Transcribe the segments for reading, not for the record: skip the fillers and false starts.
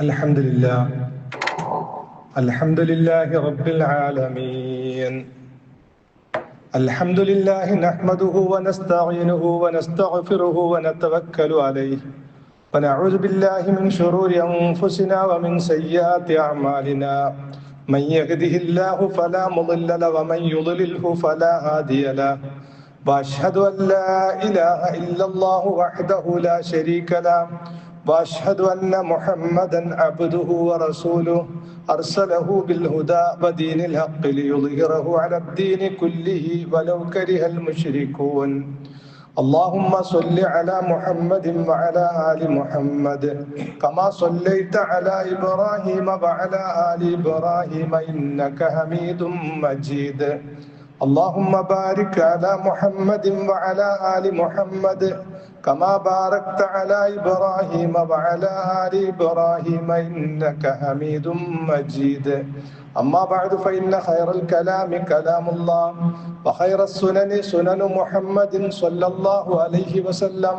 الحمد لله الحمد لله رب العالمين. الحمد لله نحمده ونستعينه ونستغفره ونتوكل عليه ونعوذ بالله من شرور أنفسنا ومن سيئات أعمالنا. من يهده الله فلا مضل له ومن يضلله فلا هادي له. وأشهد أن لا إله إلا الله وحده لا شريك له وأشهد أن محمدا عبده ورسوله أرسله بالهدى ودين الحق ليظهره على الدين كله ولو كره المشركون. اللهم صل على محمد وعلى آل محمد كما صليت على إبراهيم وعلى آل إبراهيم إنك حميد مجيد. اللهم بارك على محمد وعلى آل محمد كما باركت على إبراهيم وعلى آل إبراهيم إنك حميد مجيد. أما بعد فإن خير الكلام كلام الله وخير السنن سنن محمد صلى الله عليه وسلم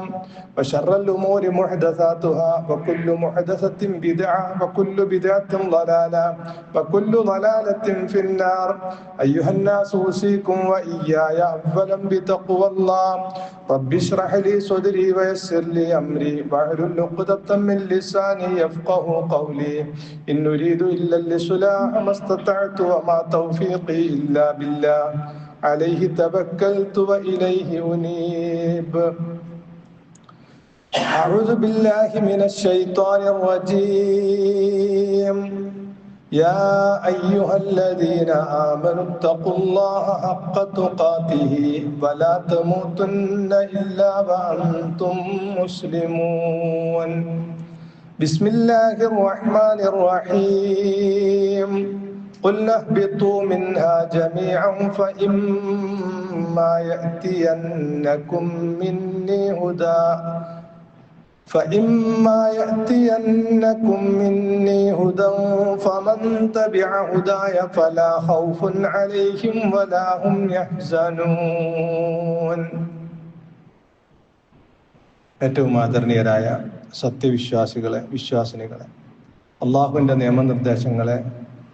وشر الأمور محدثاتها وكل محدثة بدعة وكل بدعة ضلالة وكل ضلالة في النار. أيها الناس أوصيكم وإياي أولا بتقوى الله. رب اشرح لي صدري ويسر لي أمري واحلل عقدة من لساني يفقه قولي. إن نريد إلا الإصلاح ما استطعت وما توفيقي إلا بالله عليه توكلت وإليه أنيب. أعوذ بالله من الشيطان الرجيم. يا أيها الذين آمنوا اتقوا الله حق تقاته ولا تموتن إلا وأنتم مسلمون. بسم الله الرحمن الرحيم. قلنا اهبطوا منها جميعا فإما يأتينكم مني هدى فمن تبع هداي فلا خوف عليهم ولا هم يحزنون. ഏറ്റവും ആദരണീയരായ സത്യവിശ്വാസികളെ, വിശ്വാസിനികളെ, അള്ളാഹുവിൻ്റെ നിയമനിർദ്ദേശങ്ങളെ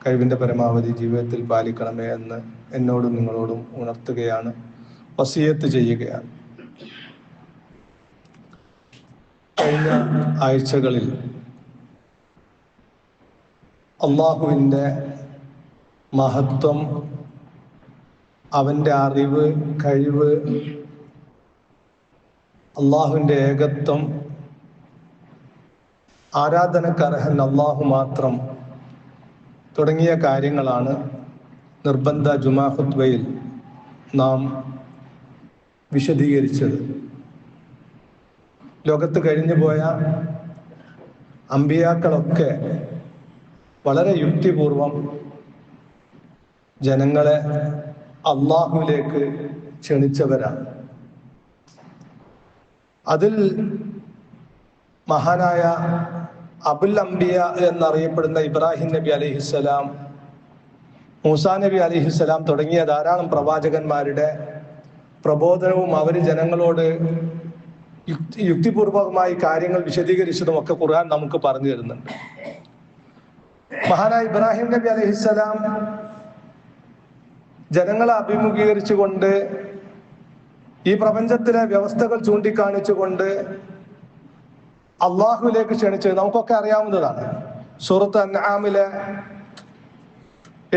കഴിവിൻ്റെ പരമാവധി ജീവിതത്തിൽ പാലിക്കണമേ എന്ന് എന്നോടും നിങ്ങളോടും ഉണർത്തുകയാണ്, വസിയത്ത് ചെയ്യുകയാണ്. കഴിഞ്ഞ ആഴ്ചകളിൽ അള്ളാഹുവിൻ്റെ മഹത്വം, അവൻ്റെ അറിവ്, കഴിവ്, അള്ളാഹുവിൻ്റെ ഏകത്വം, ആരാധനക്കർഹൻ അള്ളാഹു മാത്രം തുടങ്ങിയ കാര്യങ്ങളാണ് നിർബന്ധ ജുമാ ഖുത്ബയിൽ നാം വിശദീകരിച്ചത്. ലോകത്ത് കഴിഞ്ഞുപോയ അമ്പിയാക്കളൊക്കെ വളരെ യുക്തിപൂർവം ജനങ്ങളെ അള്ളാഹുവിലേക്ക് ക്ഷണിച്ചവരാണ്. അതിൽ മഹാനായ അബുൽ അംബിയ എന്നറിയപ്പെടുന്ന ഇബ്രാഹിം നബി അലൈഹിസ്സലാം, മൂസാ നബി അലൈഹിസ്സലാം തുടങ്ങിയ ധാരാളം പ്രവാചകന്മാരുടെ പ്രബോധനവും അവർ ജനങ്ങളോട് യുക്തിപൂർവകമായി കാര്യങ്ങൾ വിശദീകരിച്ചതും ഒക്കെ ഖുർആൻ നമുക്ക് പറഞ്ഞു തരുന്നുണ്ട്. മഹാനായ ഇബ്രാഹിം നബി അലൈഹിസ്സലാം ജനങ്ങളെ അഭിമുഖീകരിച്ചുകൊണ്ട്, ഈ പ്രപഞ്ചത്തിലെ വ്യവസ്ഥകൾ ചൂണ്ടിക്കാണിച്ചുകൊണ്ട് അള്ളാഹുവിലേക്ക് ക്ഷണിച്ചത് നമുക്കൊക്കെ അറിയാവുന്നതാണ്. സൂറത്ത് അൻആമിലെ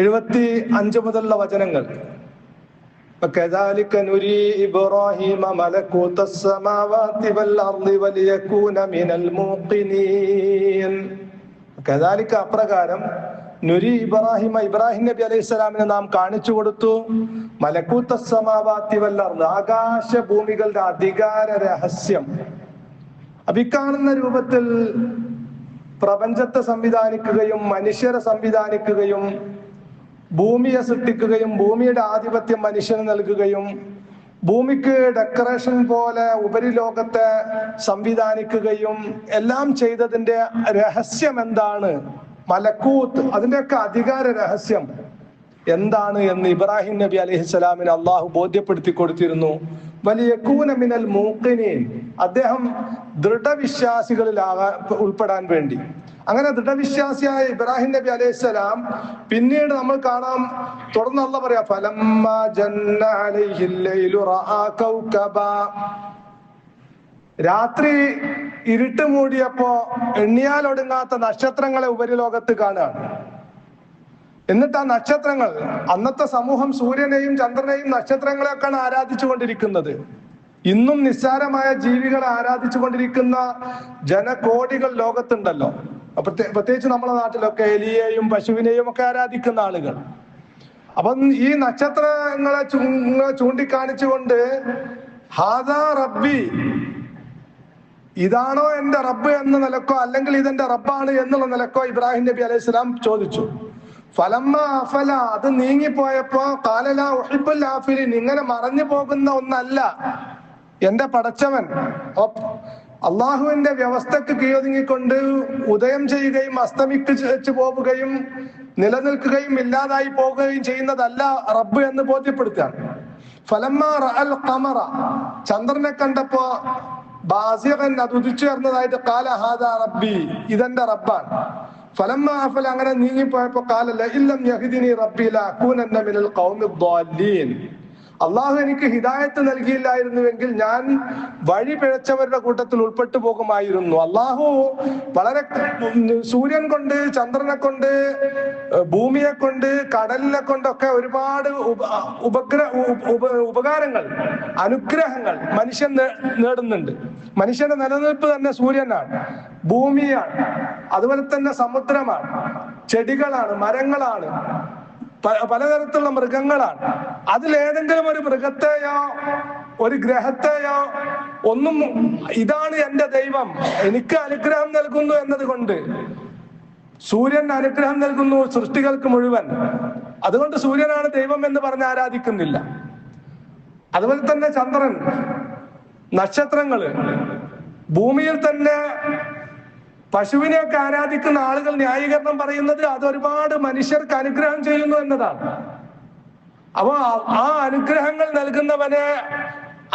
75 മുതലുള്ള വചനങ്ങൾ. وكذلك نري إبراهيم ملكوت السماوات والأرض وليكون من الموقنين. كذلك അപ്രകാരം നുരി ഇബ്രാഹിം നബി അലൈഹി സ്വലാമിനെ നാം കാണിച്ചു കൊടുത്തു മലക്കൂത്ത സമാവാത്തി വൽ അർദ്, ആകാശ ഭൂമികളുടെ അധികാര രഹസ്യം. അഭിക്കാണുന്ന രൂപത്തിൽ പ്രപഞ്ചത്തെ സംവിധാനിക്കുകയും മനുഷ്യരെ സംവിധാനിക്കുകയും ഭൂമിയെ സൃഷ്ടിക്കുകയും ഭൂമിയുടെ ആധിപത്യം മനുഷ്യന് നൽകുകയും ഭൂമിക്ക് ഡെക്കറേഷൻ പോലെ ഉപരിലോകത്തെ സംവിധാനിക്കുകയും എല്ലാം ചെയ്തതിന്റെ രഹസ്യം എന്താണ്, മലക്കൂത്ത്, അതിന്റെയൊക്കെ അധികാര രഹസ്യം എന്താണ് എന്ന് ഇബ്രാഹിം നബി അലൈഹിസ്സലാമിന് അള്ളാഹു ബോധ്യപ്പെടുത്തി കൊടുത്തിരുന്നു. വലിയകൂന മിനൽ മൂഖിനീൻ, അദ്ദേഹം ദൃഢവിശ്വാസികളിൽ ഉൾപ്പെടാൻ വേണ്ടി, അങ്ങനെ ദൃഢവിശ്വാസിയായ ഇബ്രാഹിം നബി അലൈഹിസ്സലാം പിന്നീട് നമ്മൾ കാണാം, തുടർന്ന് അല്ലാഹ് പറയാ ഫലമ്മാ ജന്ന അലൈഹിൽ ലൈലു റആ കൗകബാ. രാത്രി ഇരുട്ട് മൂടിയപ്പോ എണ്ണിയാൽ ഒടുങ്ങാത്ത നക്ഷത്രങ്ങളെ ഉപരിലോകത്ത് കാണുകയാണ്. എന്നിട്ട് ആ നക്ഷത്രങ്ങൾ, അന്നത്തെ സമൂഹം സൂര്യനെയും ചന്ദ്രനെയും നക്ഷത്രങ്ങളെയൊക്കെയാണ് ആരാധിച്ചു കൊണ്ടിരിക്കുന്നത്. ഇന്നും നിസ്സാരമായ ജീവികളെ ആരാധിച്ചു കൊണ്ടിരിക്കുന്ന ജനകോടികൾ ലോകത്തുണ്ടല്ലോ. പ്രത്യേകിച്ച് നമ്മുടെ നാട്ടിലൊക്കെ എലിയെയും പശുവിനെയും ഒക്കെ ആരാധിക്കുന്ന ആളുകൾ. അപ്പം ഈ നക്ഷത്രങ്ങളെ ചൂണ്ടിക്കാണിച്ചുകൊണ്ട് ഹാദാ റബ്ബി, ഇതാണോ എന്റെ റബ്ബ് എന്ന നിലക്കോ അല്ലെങ്കിൽ ഇതെന്റെ റബ്ബാണ് എന്നുള്ള നിലക്കോ ഇബ്രാഹിം നബി അലൈഹി സ്വലാം ചോദിച്ചു. ഫലമ്മ അഫല, അത് നീങ്ങിപ്പോയപ്പോ ഖാല ലാ ഉഹിബ്ബുൽ ആഫിലിൻ, ഇങ്ങനെ മറഞ്ഞു പോകുന്ന ഒന്നല്ല എന്റെ പടച്ചവൻ. അള്ളാഹുവിന്റെ വ്യവസ്ഥക്ക് കീഴൊതുങ്ങിക്കൊണ്ട് ഉദയം ചെയ്യുകയും അസ്തമിച്ചു പോവുകയും നിലനിൽക്കുകയും ഇല്ലാതായി പോവുകയും ചെയ്യുന്നതല്ല റബ്ബ് എന്ന് ബോധ്യപ്പെടുത്തുകയാണ്. ഫലമ്മ റഅൽ ഖമറ, ചന്ദ്രനെ കണ്ടപ്പോ ബാസിഖൻ, അത് ഉദിച്ചുയർന്നതായിട്ട് ഖാല ഹാദാ റബ്ബി, ഇതെന്റെ റബ്ബാണ്. ഫലമ്മ അഫല, അങ്ങനെ നീങ്ങിപ്പോയപ്പോ ഖാല ലഇല്ലം യഹ്ദിനി റബ്ബി ലഅകൂനന്ന മിനൽ ഖൗമി ദ്ദാല്ലീൻ, അള്ളാഹു എനിക്ക് ഹിദായത്ത് നൽകിയില്ലായിരുന്നുവെങ്കിൽ ഞാൻ വഴി പിഴച്ചവരുടെ കൂട്ടത്തിൽ ഉൾപ്പെട്ടു പോകുമായിരുന്നു. അള്ളാഹു വളരെ സൂര്യൻ കൊണ്ട്, ചന്ദ്രനെ കൊണ്ട്, ഭൂമിയെ കൊണ്ട്, കടലിനെ കൊണ്ടൊക്കെ ഒരുപാട് ഉപകാരങ്ങൾ, അനുഗ്രഹങ്ങൾ മനുഷ്യൻ നേടുന്നുണ്ട്. മനുഷ്യന്റെ നിലനിൽപ്പ് തന്നെ സൂര്യനാണ്, ഭൂമിയാണ്, അതുപോലെ തന്നെ സമുദ്രമാണ്, ചെടികളാണ്, മരങ്ങളാണ്, പലതരത്തിലുള്ള മൃഗങ്ങളാണ്. അതിലേതെങ്കിലും ഒരു മൃഗത്തെയോ ഒരു ഗ്രഹത്തെയോ ഒന്നും ഇതാണ് എന്റെ ദൈവം, എനിക്ക് അനുഗ്രഹം നൽകുന്നു എന്നത് കൊണ്ട്, സൂര്യൻ അനുഗ്രഹം നൽകുന്നു സൃഷ്ടികൾക്ക് മുഴുവൻ, അതുകൊണ്ട് സൂര്യനാണ് ദൈവം എന്ന് പറഞ്ഞ് ആരാധിക്കുന്നില്ല. അതുപോലെ തന്നെ ചന്ദ്രൻ, നക്ഷത്രങ്ങള്, ഭൂമിയിൽ തന്നെ പശുവിനെയൊക്കെ ആരാധിക്കുന്ന ആളുകൾ ന്യായീകരണം പറയുന്നത് അത് ഒരുപാട് മനുഷ്യർക്ക് അനുഗ്രഹം ചെയ്യുന്നു എന്നതാണ്. അപ്പൊ ആ അനുഗ്രഹങ്ങൾ നൽകുന്നവനെ,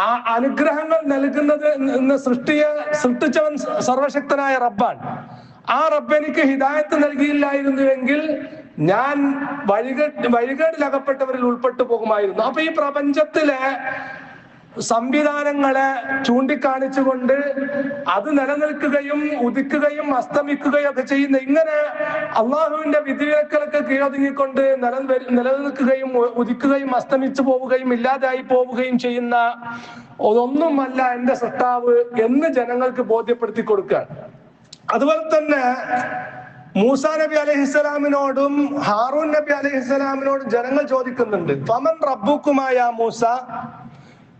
ആ അനുഗ്രഹങ്ങൾ നൽകുന്നത് സൃഷ്ടിച്ചവൻ സർവശക്തനായ റബ്ബാണ്. ആ റബ്ബ് എനിക്ക് ഹിദായത്ത് നൽകിയില്ലായിരുന്നുവെങ്കിൽ ഞാൻ വഴികേടിലകപ്പെട്ടവരിൽ ഉൾപ്പെട്ടു പോകുമായിരുന്നു. അപ്പൊ ഈ പ്രപഞ്ചത്തിലെ സംവിധാനങ്ങളെ ചൂണ്ടിക്കാണിച്ചുകൊണ്ട് അത് നിലനിൽക്കുകയും ഉദിക്കുകയും അസ്തമിക്കുകയും ഒക്കെ ചെയ്യുന്ന, ഇങ്ങനെ അള്ളാഹുവിന്റെ വിധിവിലക്കലൊക്കെ കീഴൊതുങ്ങിക്കൊണ്ട് നിലനിൽക്കുകയും ഉദിക്കുകയും അസ്തമിച്ചു പോവുകയും ഇല്ലാതായി പോവുകയും ചെയ്യുന്ന ഒന്നുമല്ല എന്റെ സൃഷ്ടാവ് എന്ന് ജനങ്ങൾക്ക് ബോധ്യപ്പെടുത്തി കൊടുക്കുക. അതുപോലെ തന്നെ മൂസാ നബി അലൈഹിസ്സലാമിനോടും ഹാറൂൻ നബി അലൈഹിസ്സലാമിനോടും ജനങ്ങൾ ചോദിക്കുന്നുണ്ട്, ഫമൻ റബ്ബുക്കുമായ മൂസ,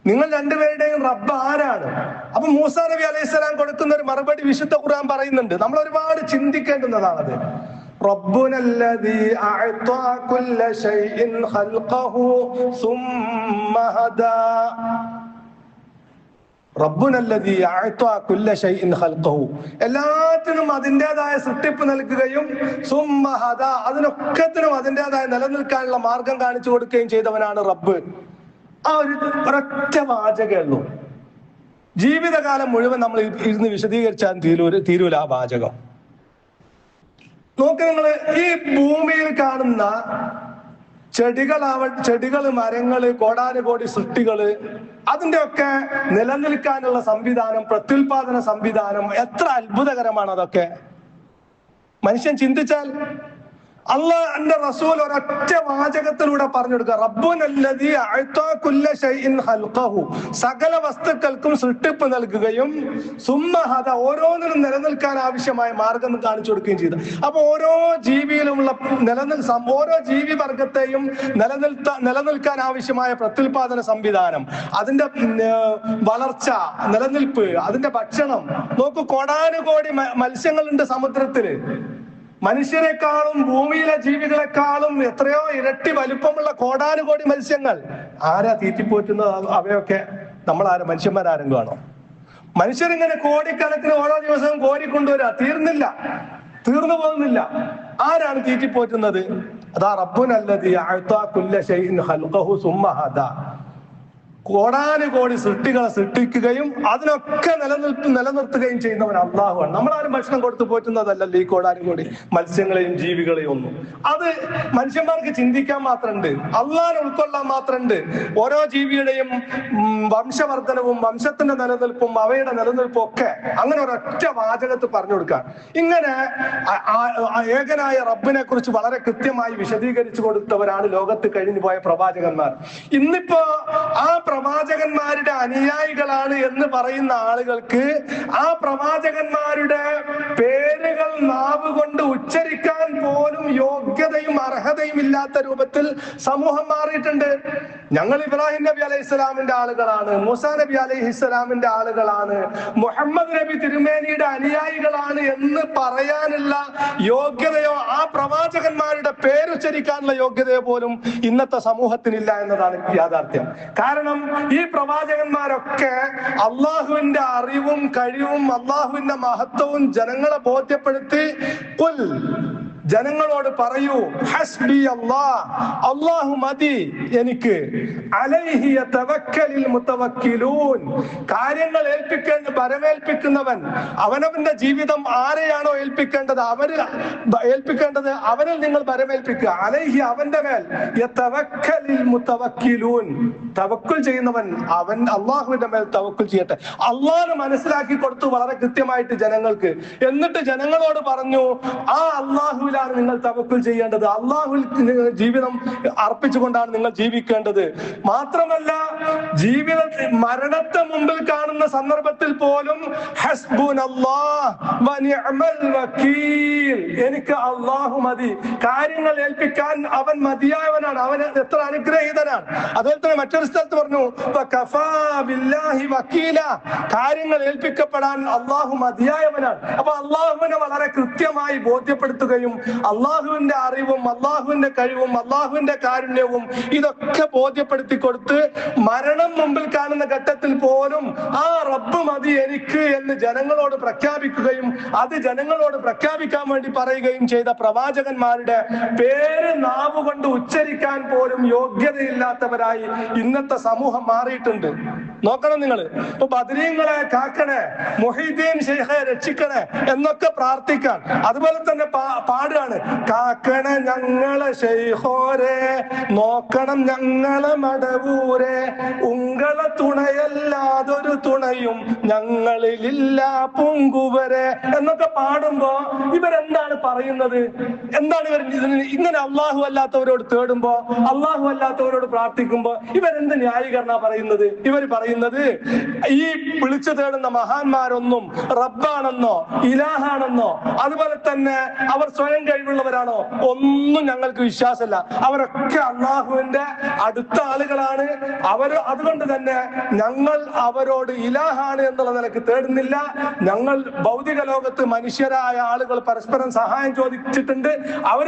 നിങ്ങൾ രണ്ടുപേരുടെയും റബ്ബ് ആരാണ്? അപ്പൊ മൂസാ നബി അലൈഹിസ്സലാം കൊടുക്കുന്ന ഒരു മറുപടി വിശുദ്ധ ഖുർആൻ പറയുന്നുണ്ട്, നമ്മൾ ഒരുപാട് ചിന്തിക്കേണ്ടുന്നതാണത്. റബ്ബുനല്ലദീ അഅ്താ കുല്ല ശൈഇൻ ഖൽഖഹു സുമ്മ ഹദാ. റബ്ബുനല്ലദീ അഅ്താ കുല്ല ശൈഇൻ ഖൽഖഹു, എല്ലാത്തിനും അതിൻ്റെതായ സൃഷ്ടിപ്പ് നൽകുകയും സുമ്മ ഹദാ, അതിനൊക്കത്തിനും അതിൻ്റെതായ നിലനിൽക്കാനുള്ള മാർഗം കാണിച്ചു കൊടുക്കുകയും ചെയ്തവനാണ് റബ്ബ്. ആ ഒരൊറ്റ വാചകമേ ഉള്ളൂ. ജീവിതകാലം മുഴുവൻ നമ്മൾ ഇരുന്ന് വിശദീകരിച്ചാൽ തീരൂല ആ വാചകം. നോക്ക് നിങ്ങള്, ഈ ഭൂമിയിൽ കാണുന്ന ചെടികള്, മരങ്ങള്, കോടാനുകോടി സൃഷ്ടികള്, അതിന്റെ ഒക്കെ നിലനിൽക്കാനുള്ള സംവിധാനം, പ്രത്യുൽപാദന സംവിധാനം എത്ര അത്ഭുതകരമാണ് അതൊക്കെ. മനുഷ്യൻ ചിന്തിച്ചാൽ അള്ളാഹുവിന്റെ റസൂൽ ഒരൊറ്റ വാചകത്തിലൂടെ പറഞ്ഞു കൊടുക്കുക, റബ്ബുനല്ലദീ അഅ്താ കുല്ല ശൈഇൻ ഖൽഖഹു, സകല വസ്തുക്കൾക്കും സൃഷ്ടിപ്പ് നൽകുകയും സുമ്മ ഹദാ, ഓരോന്നിനും നിലനിൽക്കാൻ ആവശ്യമായ മാർഗം കാണിച്ചു കൊടുക്കുകയും ചെയ്തു. അപ്പൊ ഓരോ ജീവിയിലുമുള്ള ഓരോ ജീവി വർഗത്തെയും നിലനിൽക്കാൻ ആവശ്യമായ പ്രത്യുൽപാദന സംവിധാനം, അതിന്റെ വളർച്ച, നിലനിൽപ്പ്, അതിന്റെ ഭക്ഷണം. നോക്കൂ, കോടാനുകോടി മത്സ്യങ്ങളുണ്ട് സമുദ്രത്തില്. മനുഷ്യരെക്കാളും ഭൂമിയിലെ ജീവികളെക്കാളും എത്രയോ ഇരട്ടി വലിപ്പമുള്ള കോടാനുകോടി മത്സ്യങ്ങൾ. ആരാ തീറ്റിപ്പോറ്റുന്നത് അവയൊക്കെ? മനുഷ്യന്മാരാരും കാണോ? മനുഷ്യരിങ്ങനെ കോടിക്കണക്കിന് ഓരോ ദിവസവും കോരിക്കൊണ്ടുവരാ, തീർന്നു പോകുന്നില്ല. ആരാണ് തീറ്റിപ്പോറ്റുന്നത്? അതാ റബ്ബുനല്ലദീ അഅ്താ കുല്ല ശൈഇൻ ഖൽഖഹു സുമ്മ ഹദാ. കോടാനുകോടി സൃഷ്ടികളെ സൃഷ്ടിക്കുകയും അതിനൊക്കെ നിലനിർത്തുകയും ചെയ്യുന്നവൻ അള്ളാഹുവാണ്. നമ്മളാരും ഭക്ഷണം കൊടുത്തു പോറ്റുന്നതല്ലല്ലോ ഈ കോടാനുകോടി മത്സ്യങ്ങളെയും ജീവികളെയും ഒന്നും. അത് മനുഷ്യന്മാർക്ക് ചിന്തിക്കാൻ മാത്രമുണ്ട്, അള്ളാഹിനെ ഉൾക്കൊള്ളാൻ മാത്രമുണ്ട്. ഓരോ ജീവിയുടെയും വംശവർദ്ധനവും വംശത്തിന്റെ നിലനിൽപ്പും അവയുടെ നിലനിൽപ്പും ഒക്കെ അങ്ങനെ ഒരൊറ്റ വാചകത്ത് പറഞ്ഞു കൊടുക്കാൻ. ഇങ്ങനെ ഏകനായ റബ്ബിനെ കുറിച്ച് വളരെ കൃത്യമായി വിശദീകരിച്ചു കൊടുത്തവരാണ് ലോകത്ത് കഴിഞ്ഞു പോയ പ്രവാചകന്മാർ. ഇന്നിപ്പോ ആ പ്രവാചകന്മാരുടെ അനുയായികളാണ് എന്ന് പറയുന്ന ആളുകൾക്ക് ആ പ്രവാചകന്മാരുടെ പേരുകൾ നാവ് കൊണ്ട് ഉച്ചരിക്കാൻ പോലും യോഗ്യതയും അർഹതയും ഇല്ലാത്ത രൂപത്തിൽ സമൂഹം മാറിയിട്ടുണ്ട്. ഞങ്ങൾ ഇബ്രാഹിം നബി അലൈഹി സ്വലാമിന്റെ ആളുകളാണ്, മൂസാ നബി അലൈഹി സ്വലാമിന്റെ ആളുകളാണ്, മുഹമ്മദ് നബി തിരുമേനിയുടെ അനുയായികളാണ് എന്ന് പറയാനുള്ള യോഗ്യതയോ ആ പ്രവാചകന്മാരുടെ പേരുച്ചരിക്കാനുള്ള യോഗ്യതയോ പോലും ഇന്നത്തെ സമൂഹത്തിനില്ല എന്നതാണ് യാഥാർത്ഥ്യം. കാരണം ഈ പ്രവാചകന്മാരൊക്കെ അള്ളാഹുവിന്റെ അറിവും കഴിവും അള്ളാഹുവിന്റെ മഹത്വവും ജനങ്ങളെ ബോധ്യപ്പെടുത്തി ജനങ്ങളോട് പറയൂ, ഹസ്ബി അല്ലാഹ്, അല്ലാഹു മതി എനിക്ക്, അലൈഹി യതവക്കലിൽ മുതവക്കിലൂൻ, കാര്യങ്ങൾ ഭരമേൽപ്പിക്കുന്നവൻ അവനവന്റെ ജീവിതം ആരെയാണോ ഏൽപ്പിക്കേണ്ടത് അവനിൽ നിങ്ങൾ ഭരമേൽപ്പിക്കുക. അലൈഹി, അവന്റെ മേൽ, യതവക്കലിൽ മുതവക്കിലൂൻ, തവക്കുൽ ചെയ്യുന്നവൻ അവൻ അള്ളാഹുവിന്റെ മേൽ തവക്കുൽ ചെയ്യട്ടെ. അള്ളാഹു മനസ്സിലാക്കി കൊടുത്തു വളരെ കൃത്യമായിട്ട് ജനങ്ങൾക്ക്. എന്നിട്ട് ജനങ്ങളോട് പറഞ്ഞു, ആ അള്ളാഹുവിൽ നിങ്ങൾ തവക്കുൽ ചെയ്യേണ്ടത്, അള്ളാഹുൽ ജീവിതം അർപ്പിച്ചുകൊണ്ടാണ് നിങ്ങൾ ജീവിക്കേണ്ടത്. മാത്രമല്ല ജീവിതത്തിൽ മരണത്തെ മുമ്പിൽ കാണുന്ന സന്ദർഭത്തിൽ പോലും ഹസ്ബുനല്ലാഹ് വ നിഅമൽ വകീൽ, എനിക്ക് അള്ളാഹു മതി, കാര്യങ്ങൾ ഏൽപ്പിക്കാൻ അവൻ മതിയായവനാണ്, അവൻ എത്ര അനുഗ്രഹീതനാണ്. അതുപോലെ തന്നെ മറ്റൊരു സ്ഥലത്ത് പറഞ്ഞു വകഫാ ബില്ലാഹി വകീല, കാര്യങ്ങൾ ഏൽപ്പിക്കപ്പെടാൻ അള്ളാഹു മതിയായവനാണ്. അപ്പൊ അള്ളാഹുവിനെ വളരെ കൃത്യമായി ബോധ്യപ്പെടുത്തുകയും അള്ളാഹുവിന്റെ അറിവും അള്ളാഹുവിന്റെ കഴിവും അള്ളാഹുവിന്റെ കാരുണ്യവും ഇതൊക്കെ ബോധ്യപ്പെടുത്തി കൊടുത്ത് മരണം മുമ്പിൽ കാണുന്ന ഘട്ടത്തിൽ പോലും ആ റബ്ബ് മതി എനിക്ക് എന്ന് ജനങ്ങളോട് പ്രഖ്യാപിക്കുകയും അത് ജനങ്ങളോട് പ്രഖ്യാപിക്കാൻ വേണ്ടി പറയുകയും ചെയ്ത പ്രവാചകന്മാരുടെ പേര് നാവ് കൊണ്ട് ഉച്ചരിക്കാൻ പോലും യോഗ്യതയില്ലാത്തവരായി ഇന്നത്തെ സമൂഹം മാറിയിട്ടുണ്ട്. നോക്കണം നിങ്ങൾ. ഇപ്പൊ ബദരീങ്ങളെ കാക്കണേ, മുഹീദ്ദീൻ ശൈഖെ രക്ഷിക്കണേ എന്നൊക്കെ പ്രാർത്ഥിക്കാൻ, അതുപോലെ തന്നെ പാടുകയാണ്, കാക്കണേ ഞങ്ങളെ ശൈഖോരെ, നോക്കണം ഞങ്ങളെ മടവൂരെ, ഉങ്ങളെ തുണയല്ലാതൊരു തുണയും ഞങ്ങളിലില്ല പൂങ്കുവരെ എന്നൊക്കെ പാടുമ്പോ ഇവരെന്താണ് പറയുന്നത്? എന്താണ് ഇവർ ഇങ്ങനെ അള്ളാഹു അല്ലാത്തവരോട് തേടുമ്പോ, അള്ളാഹു അല്ലാത്തവരോട് പ്രാർത്ഥിക്കുമ്പോ ഇവരെന്ത് ന്യായീകരണ പറയുന്നത്? ഇവർ പറയുന്നത് ഈ വിളിച്ചു തേടുന്ന മഹാന്മാരൊന്നും റബ്ബാണെന്നോ ഇലാഹാണെന്നോ അതുപോലെ തന്നെ അവർ സ്വയം കഴിവുള്ളവരാണോ ഒന്നും ഞങ്ങൾക്ക് വിശ്വാസമല്ല. അവരൊക്കെ അള്ളാഹുവിന്റെ അടുത്ത ആളുകളാണ്. അതുകൊണ്ട് തന്നെ ഞങ്ങൾ അവരോട് ഇലാഹാണ് എന്നുള്ള നിലക്ക് തേടുന്നില്ല. ഞങ്ങൾ ഭൗതിക ലോകത്ത് മനുഷ്യരായ ആളുകൾ പരസ്പരം സഹായം ചോദിച്ചിട്ടുണ്ട്. അവർ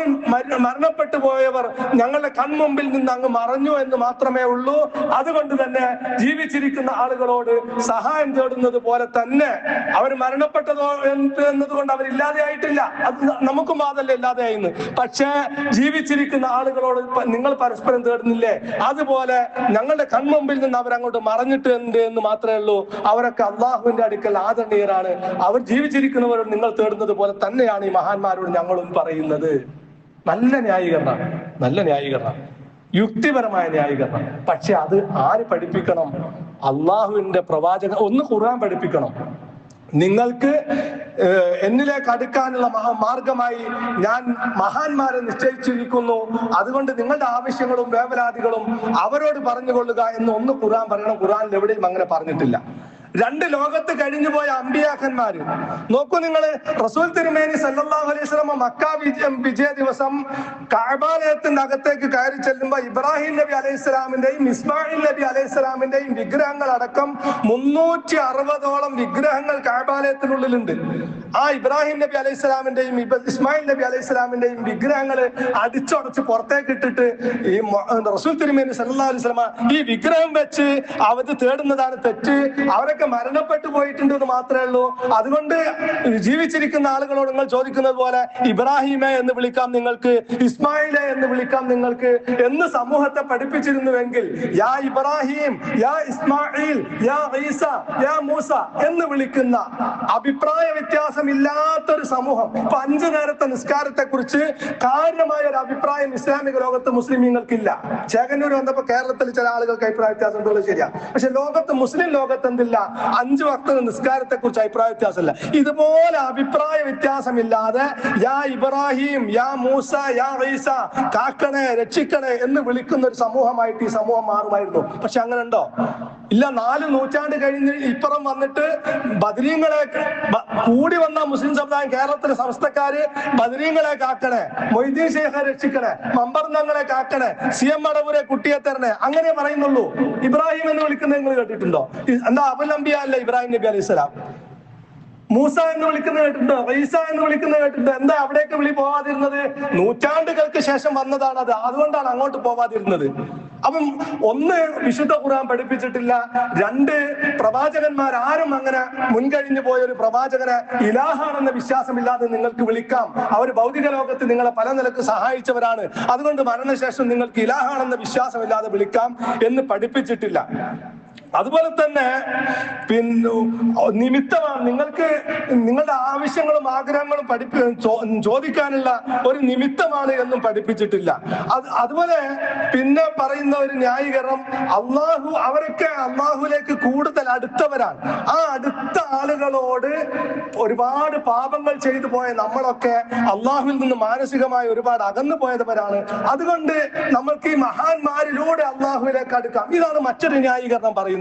മരണപ്പെട്ടു പോയവർ ഞങ്ങളുടെ കൺമുമ്പിൽ നിന്ന് അങ്ങ് മറഞ്ഞു എന്ന് മാത്രമേ ഉള്ളൂ. അതുകൊണ്ട് തന്നെ ജീവിച്ചിരിക്കുന്ന ആളുകളോട് സഹായം തേടുന്നത് പോലെ തന്നെ അവർ മരണപ്പെട്ടതോ എന്നതുകൊണ്ട് അവരില്ലാതെയായിട്ടില്ല. അത് നമുക്കും വാദല്ല ഇല്ലാതെയായിന്ന്. പക്ഷേ ജീവിച്ചിരിക്കുന്ന ആളുകളോട് നിങ്ങൾ പരസ്പരം തേടുന്നില്ലേ, അതുപോലെ ഞങ്ങളുടെ കൺമുമ്പിൽ നിന്ന് അവരങ്ങോട്ട് മറഞ്ഞിട്ടുണ്ട് എന്ന് മാത്രമേ ഉള്ളൂ. അവരൊക്കെ അള്ളാഹുവിന്റെ അടുക്കൽ ആദരണീയരാണ്. അവർ ജീവിച്ചിരിക്കുന്നവരോട് നിങ്ങൾ തേടുന്നത് പോലെ തന്നെയാണ് ഈ മഹാന്മാരോട് ഞങ്ങളും പറയുന്നത്. നല്ല ന്യായീകരണം, നല്ല ന്യായീകരണം, യുക്തിപരമായ ന്യായീകരണം. പക്ഷെ അത് ആര് പഠിപ്പിക്കണം? അള്ളാഹുവിന്റെ പ്രവാചകൻ. ഒന്ന് ഖുർആൻ പഠിപ്പിക്കണം. നിങ്ങൾക്ക് എന്നിലേക്ക് അടുക്കാനുള്ള മാർഗമായി ഞാൻ മഹാന്മാരെ നിശ്ചയിച്ചിരിക്കുന്നു, അതുകൊണ്ട് നിങ്ങളുടെ ആവശ്യങ്ങളും വേവലാതികളും അവരോട് പറഞ്ഞുകൊള്ളുക എന്ന് ഒന്ന് ഖുർആൻ പറയണം. ഖുർആനിൽ എവിടെയും അങ്ങനെ പറഞ്ഞിട്ടില്ല. രണ്ട് ലോകത്ത് കഴിഞ്ഞു പോയ അമ്പിയാക്കന്മാര് നോക്കൂ നിങ്ങൾ. റസൂൽ തിരുമേനി സല്ലല്ലാഹു അലൈഹി വസല്ലം മക്ക വിജയ ദിവസം കഅബാലയത്തിന്റെ അകത്തേക്ക് കയറി ചെല്ലുമ്പോ ഇബ്രാഹിം നബി അലൈഹിസ്സലാമിന്റെയും ഇസ്മായിൽ നബി അലൈഹിസ്സലാമിന്റെയും വിഗ്രഹങ്ങൾ അടക്കം 360ഓളം വിഗ്രഹങ്ങൾ കഅബാലയത്തിനുള്ളിലുണ്ട്. ആ ഇബ്രാഹിം നബി അലൈഹി സ്വലാമിന്റെയും ഇസ്മായിൽ നബി അലൈഹി സ്വലാമിന്റെയും വിഗ്രഹങ്ങള് അടിച്ചുടച്ച് പുറത്തേക്ക് ഇട്ടിട്ട് ഈ റസൂൽ തിരുമേനി സല്ലല്ലാഹു അലൈഹി വസല്ലമ ഈ വിഗ്രഹം വെച്ച് അവര് തേടുന്നതാണ് തെറ്റ്, അവരൊക്കെ മരണപ്പെട്ടു പോയിട്ടുണ്ട് എന്ന് മാത്രമേ ഉള്ളൂ, അതുകൊണ്ട് ജീവിച്ചിരിക്കുന്ന ആളുകളോട് നിങ്ങൾ ചോദിക്കുന്നത് പോലെ ഇബ്രാഹിമെ എന്ന് വിളിക്കാം നിങ്ങൾക്ക്, ഇസ്മായിലെ എന്ന് വിളിക്കാം നിങ്ങൾക്ക് എന്ന് സമൂഹത്തെ പഠിപ്പിച്ചിരുന്നുവെങ്കിൽ യാ ഇബ്രാഹിം, യാ ഇസ്മായിൽ, യാ ഈസ, യാ മൂസ എന്ന് വിളിക്കുന്ന അഭിപ്രായ വ്യത്യാസമില്ലാത്തൊരു സമൂഹം. ഇപ്പൊ 5 നേരത്തെ നിസ്കാരത്തെ കുറിച്ച് കാര്യമായ ഒരു അഭിപ്രായം ഇസ്ലാമിക ലോകത്ത് മുസ്ലിമീങ്ങൾക്കില്ല. ചേകന്നൂർ വന്നപ്പോ കേരളത്തിൽ ചില ആളുകൾക്ക് അഭിപ്രായ വ്യത്യാസം ഉള്ളത് ശരിയാ, പക്ഷെ ലോകത്ത് മുസ്ലിം ലോകത്ത് എന്തില്ല, 5 വക്ത നിസ്കാരത്തെ കുറിച്ച് അഭിപ്രായ വ്യത്യാസമില്ല. ഇതുപോലെ അഭിപ്രായ വ്യത്യാസമില്ലാതെ യാ ഇബ്രാഹിം, യാ മൂസ, യാ ഈസ, കാക്കണേ രക്ഷിക്കണേ എന്ന് വിളിക്കുന്ന ഒരു സമൂഹമായിട്ട് ഈ സമൂഹം മാറുമായിരുന്നു. പക്ഷെ അങ്ങനെ ഉണ്ടോ? ഇല്ല. 4 നൂറ്റാണ്ട് കഴിഞ്ഞ് ഇപ്പുറം വന്നിട്ട് ബദരീങ്ങളെ കൂടി വന്ന മുസ്ലിം സമുദായം കേരളത്തിലെ സംസ്ഥക്കാര് ബദരീങ്ങളെ കാക്കണേ, മൊയ്തീൻ ശേഖരെ രക്ഷിക്കണേ, മമ്പർന്നങ്ങളെ കാക്കണേ, CM മടവൂരെ കുട്ടിയെ തരണേ അങ്ങനെ പറയുന്നുള്ളൂ. ഇബ്രാഹിം എന്ന് വിളിക്കുന്നത് നിങ്ങൾ കേട്ടിട്ടുണ്ടോ? എന്താ അബുൽ അംബിയ അല്ല ഇബ്രാഹിം നബി അലൈഹി സ്വലാം? മൂസ എന്ന് വിളിക്കുന്നത് കേട്ടിട്ടുണ്ടോ? ഈസ എന്ന് വിളിക്കുന്നത് കേട്ടിട്ടുണ്ടോ? എന്താ അവിടേക്ക് വിളി പോവാതിരുന്നത്? നൂറ്റാണ്ടുകൾക്ക് ശേഷം വന്നതാണ് അത്, അതുകൊണ്ടാണ് അങ്ങോട്ട് പോവാതിരുന്നത്. അപ്പം 1 വിശുദ്ധ ഖുർആൻ പഠിപ്പിച്ചിട്ടില്ല, 2 പ്രവാചകന്മാർ ആരും അങ്ങനെ മുൻകഴിഞ്ഞു പോയ ഒരു പ്രവാചകനെ ഇലാഹാണെന്ന വിശ്വാസമില്ലാതെ നിങ്ങൾക്ക് വിളിക്കാം. അവർ ഭൗതിക ലോകത്ത് നിങ്ങളെ പല നിലക്ക് സഹായിച്ചവരാണ്, അതുകൊണ്ട് മരണശേഷം നിങ്ങൾക്ക് ഇലാഹാണെന്ന വിശ്വാസമില്ലാതെ വിളിക്കാം എന്ന് പഠിപ്പിച്ചിട്ടില്ല. അതുപോലെ തന്നെ നിമിത്തമാണ് നിങ്ങൾക്ക് നിങ്ങളുടെ ആവശ്യങ്ങളും ആഗ്രഹങ്ങളും ചോദിക്കാനുള്ള ഒരു നിമിത്തമാണ് എന്നും പഠിപ്പിച്ചിട്ടില്ല. അതുപോലെ പിന്നെ പറയുന്ന ഒരു ന്യായീകരണം, അവരൊക്കെ അള്ളാഹുലേക്ക് കൂടുതൽ അടുത്തവരാണ്. ആ അടുത്ത ആളുകളോട് ഒരുപാട് പാപങ്ങൾ ചെയ്തു പോയ നമ്മളൊക്കെ അള്ളാഹുവിൽ നിന്ന് മാനസികമായി ഒരുപാട് അകന്നു പോയവരാണ്, അതുകൊണ്ട് നമ്മൾക്ക് ഈ മഹാന്മാരിലൂടെ അള്ളാഹുവിലേക്ക് അടുക്കാം. ഇതാണ് മറ്റൊരു ന്യായീകരണം പറയുന്നത്.